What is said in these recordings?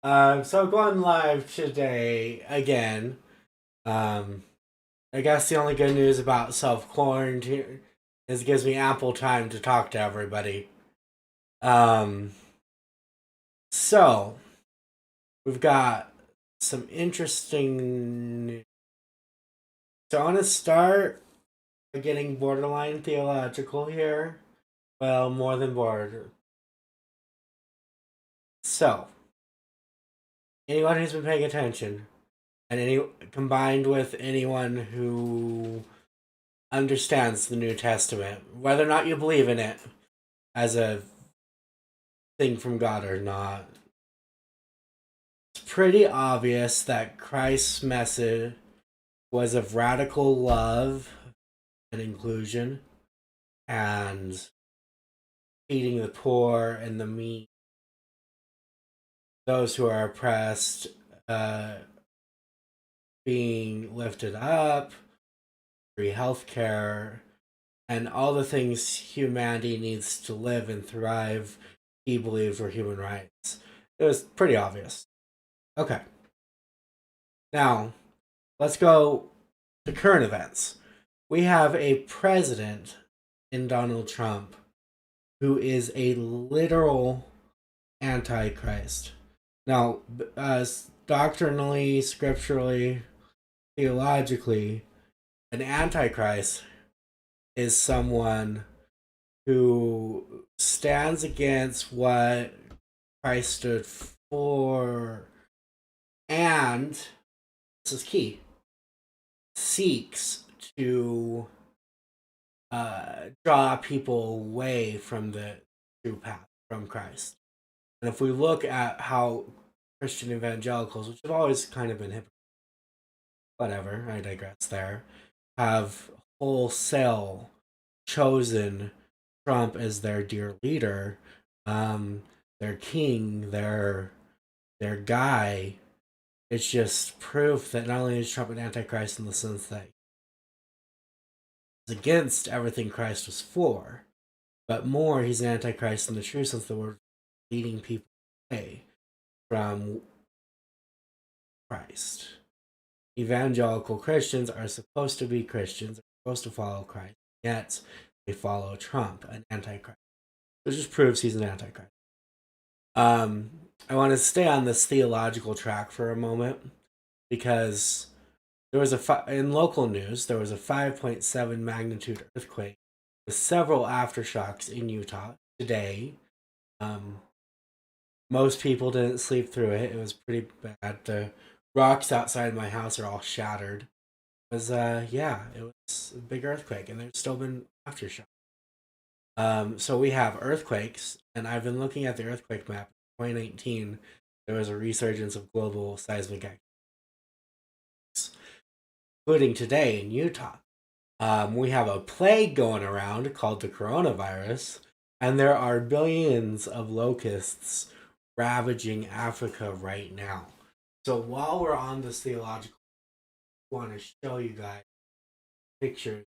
So going live today again. Um, I guess the only good news about self quarantine is it gives me ample time to talk to everybody. Um, so we've got some interesting. So I want to start by getting borderline theological here. Well, more than border. So anyone who's been paying attention, and any combined with anyone who understands the New Testament, whether or not you believe in it as a thing from God or not. It's pretty obvious that Christ's message was of radical love and inclusion and feeding the poor and the meek, those who are oppressed, uh, being lifted up, free healthcare, and all the things humanity needs to live and thrive. He believed were human rights. It was pretty obvious. Okay, now let's go to current events. We have a president in Donald Trump who is a literal antichrist. Now, doctrinally, scripturally, theologically, an antichrist is someone who stands against what Christ stood for, and this is key, seeks to draw people away from the true path from Christ. And if we look at how Christian evangelicals, which have always kind of been hypocritical, whatever, I digress there, have wholesale chosen Trump as their dear leader, their king, their guy. It's just proof that not only is Trump an antichrist in the sense that he's against everything Christ was for, but more, he's an antichrist in the true sense that we're leading people away from Christ. Evangelical Christians are supposed to be Christians, are supposed to follow Christ, yet they follow Trump, an antichrist. It just proves he's an antichrist. I want to stay on this theological track for a moment because there was in local news there was a 5.7 magnitude earthquake with several aftershocks in Utah today. Um, Most people didn't sleep through it. It was pretty bad. The rocks outside my house are all shattered. It was yeah, it was a big earthquake, and there's still been aftershocks. So we have earthquakes, and I've been looking at the earthquake map. In 2019, there was a resurgence of global seismic activity, including today in Utah. We have a plague going around called the coronavirus, and there are billions of locusts ravaging Africa right now. So while we're on this theological, I want to show you guys pictures.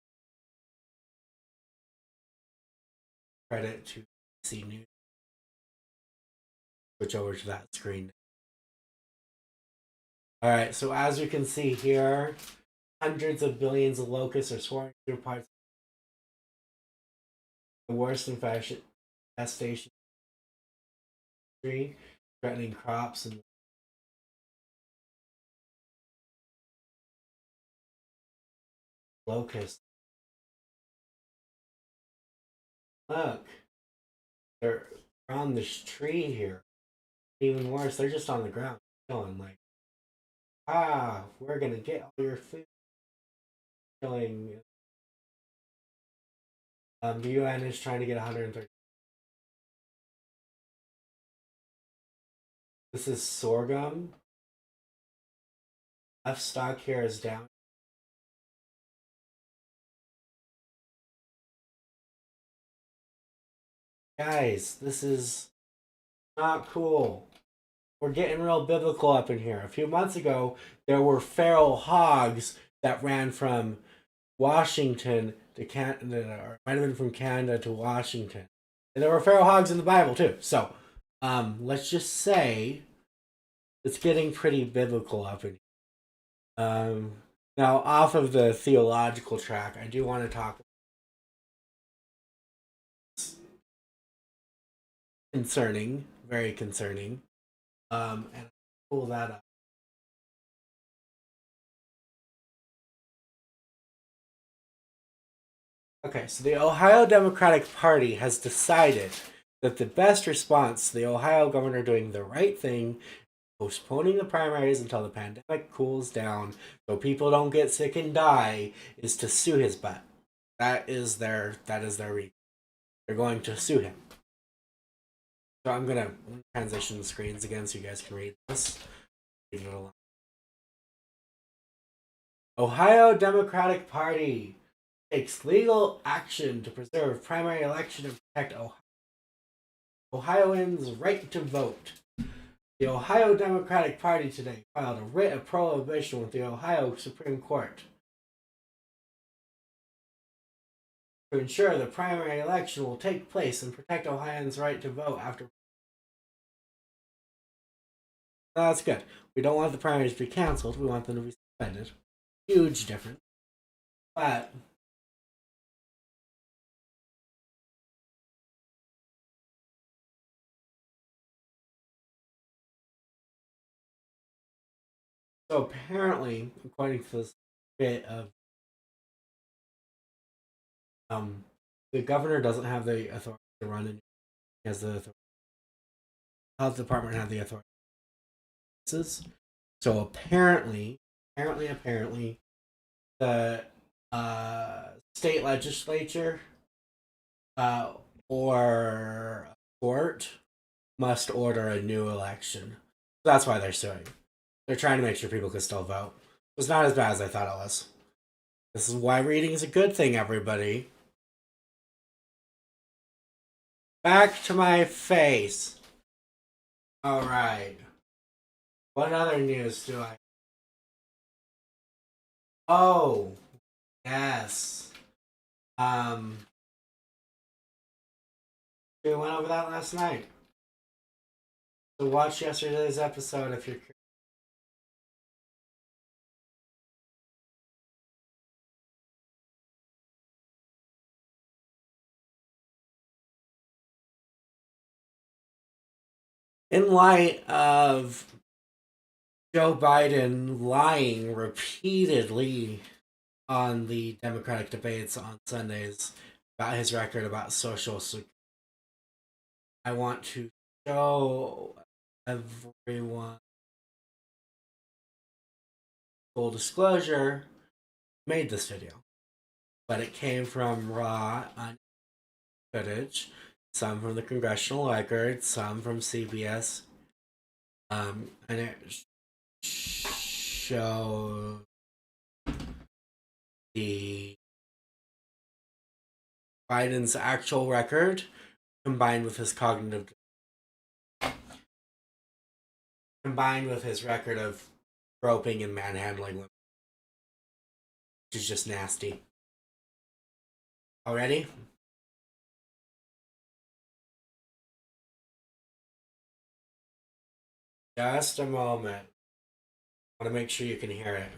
Credit to C News. Switch over to that screen. All right, so as you can see here, hundreds of billions of locusts are soaring through parts of the worst infestation threatening crops and locusts. Look, they're on this tree here. Even worse, they're just on the ground, chilling. Like, we're gonna get all your food. Killing. The UN is trying to get 130. This is sorghum. F stock here is down. Guys, this is not cool. We're getting real biblical up in here. A few months ago, there were feral hogs that ran from Washington to Canada, or it might have been from Canada to Washington. And there were feral hogs in the Bible too. So, let's just say It's getting pretty biblical up in here. Now, off of the theological track, I do want to talk concerning, very concerning. And I'll pull that up. Okay, so the Ohio Democratic Party has decided that the best response to the Ohio governor doing the right thing, postponing the primaries until the pandemic cools down so people don't get sick and die, is to sue his butt. That is their reason. They're going to sue him. So I'm gonna transition the screens again so you guys can read this. Read it along. Ohio Democratic Party takes legal action to preserve primary election and protect Ohioans' right to vote. The Ohio Democratic Party today filed a writ of prohibition with the Ohio Supreme Court to ensure the primary election will take place and protect Ohioans' right to vote after. That's good. We don't want the primaries to be canceled. We want them to be suspended. Huge difference. But so apparently, according to this bit of the governor doesn't have the authority to run it. He has the authority. Health department have the authority. So apparently, the state legislature or court must order a new election. That's why they're suing. They're trying to make sure people can still vote. It's not as bad as I thought it was. This is why reading is a good thing, everybody. Back to my face. Alright. What other news do I... Oh, yes. We went over that last night. So watch yesterday's episode if you're curious. In light of Joe Biden lying repeatedly on the Democratic debates on Sundays about his record about Social Security, I want to show everyone full disclosure, made this video, but it came from raw footage, some from the congressional record, some from CBS, and it showed the Biden's actual record combined with his record of groping and manhandling women, which is just nasty. Already? Just a moment. I want to make sure you can hear it.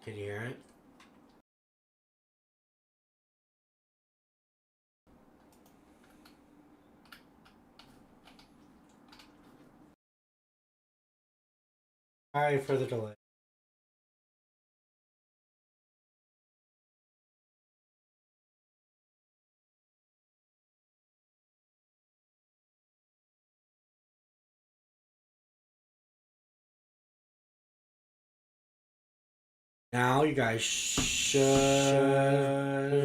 Can you hear it? Sorry for the delay. Now you guys should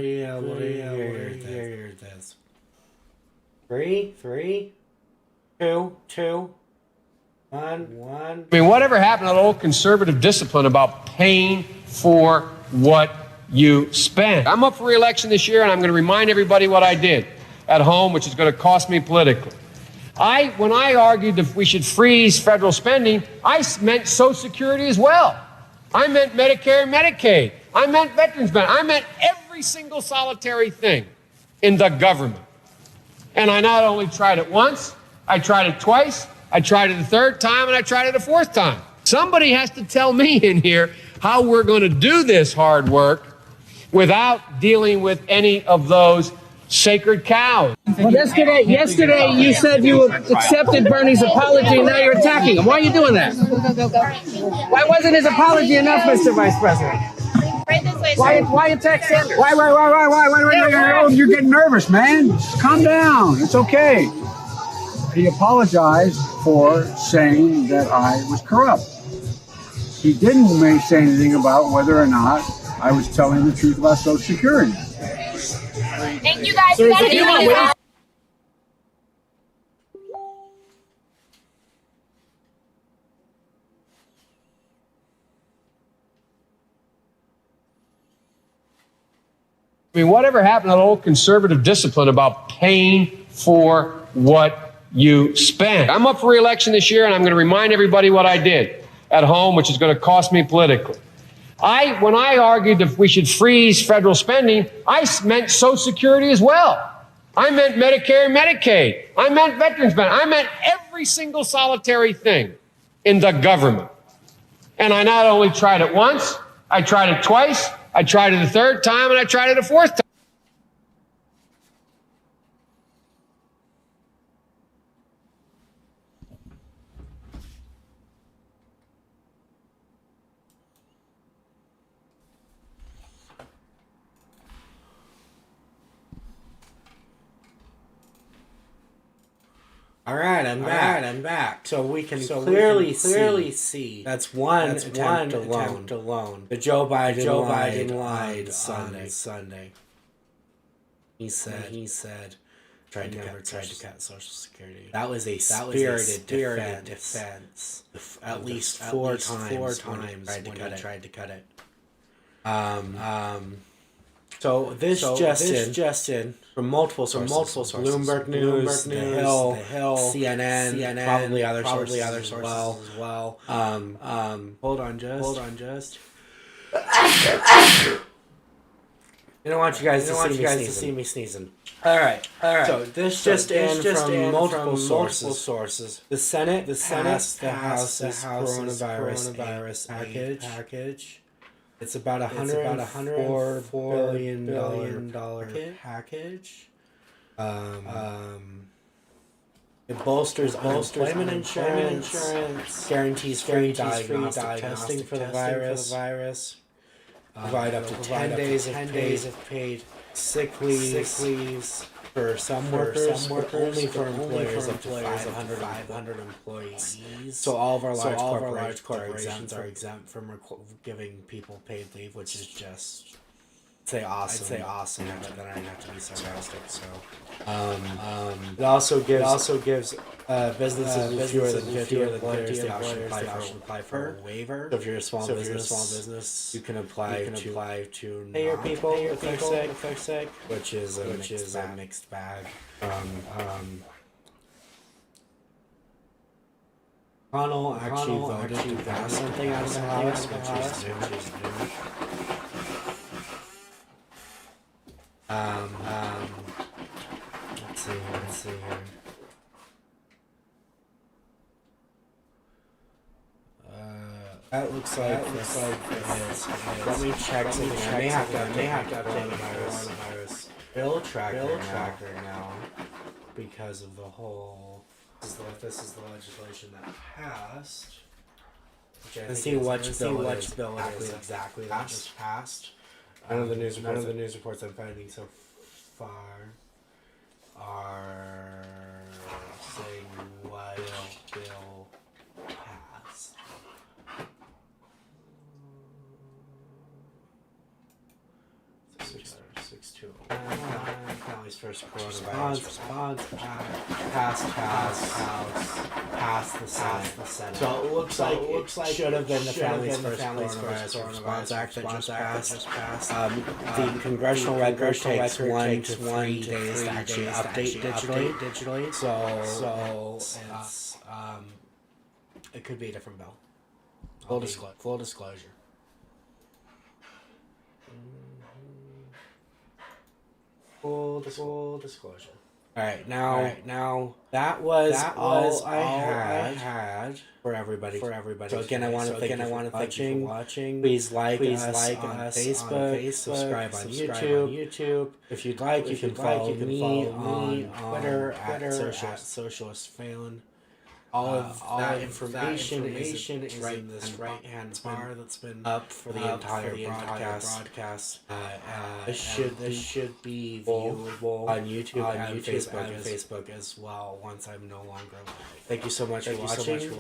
be able to hear this. 3, 2, 1. I mean, whatever happened to the old conservative discipline about paying for what you spend? I'm up for re-election this year, and I'm going to remind everybody what I did at home, which is going to cost me politically. When I argued that we should freeze federal spending, I meant Social Security as well. I meant Medicare and Medicaid. I meant veterans benefits. I meant every single solitary thing in the government. And I not only tried it once, I tried it twice, I tried it a third time, and I tried it a fourth time. Somebody has to tell me in here how we're going to do this hard work without dealing with any of those sacred cows. Well, yesterday you said you accepted Bernie's apology and now you're attacking him. Why are you doing that? Why wasn't his apology enough, Mr. Vice President? Why attack Sanders? Why? Oh, you're getting nervous, man. Just calm down. It's okay. He apologized for saying that I was corrupt. He didn't say anything about whether or not I was telling the truth about Social Security. Thank you guys. I mean, whatever happened to the old conservative discipline about paying for what you spend? I'm up for re-election this year, and I'm going to remind everybody what I did at home, which is going to cost me politically. When I argued that we should freeze federal spending, I meant Social Security as well. I meant Medicare and Medicaid. I meant veterans benefits. I meant every single solitary thing in the government. And I not only tried it once, I tried it twice, I tried it a third time, and I tried it a fourth time. All right, I'm back. So we can clearly see that's one attempt alone. The Joe Biden lied on Sunday. He said tried to cut Social Security. That was a spirited defense. At least four times when he tried to cut it. So this just in from multiple sources. Bloomberg News, The Hill, CNN, probably other sources as well. Hold on, just. I don't want you guys to see me sneezing. All right. So this just in from multiple sources. The Senate passed the House's coronavirus package. It's about $104 billion package. It bolsters unemployment insurance, guarantees free diagnostic testing for the virus, provide up to 10 days of paid sick leaves for some workers, but only for employers up to 500 employees. So all of our large corporations are exempt from giving people paid leave, which is just I'd say awesome, but then I have to be sarcastic. So it also gives businesses with fewer than 50 employers the option to apply for a waiver. So if you're a small business, you can apply to pay your people if they're sick, which is a mixed bag. Connell actually voted to pass something out of the House, which is new. Let's see here. That looks like it is. Let me check something. I may have to coronavirus bill tracker now because of the whole. This is the legislation that passed. Let's see which bill it is exactly that just passed. None of the news reports I'm finding so far are saying what bill passed. Family's first coronavirus response passed the Senate. So it looks like it should have been the family's first coronavirus response act that just passed. The congressional record takes 1 to 3 days to actually update digitally. So it's it could be a different bill. Full disclosure. Full disclosure. All right, now that was all I had for everybody. So again, I want to thank you for watching. Please like us on Facebook. Subscribe on YouTube. If you'd like, you can follow me on Twitter at Socialist Phelan. All of that information is right in this right-hand bar that's been up for the entire broadcast. This should be viewable on YouTube and Facebook as well once I'm no longer live. Thank you so much for watching.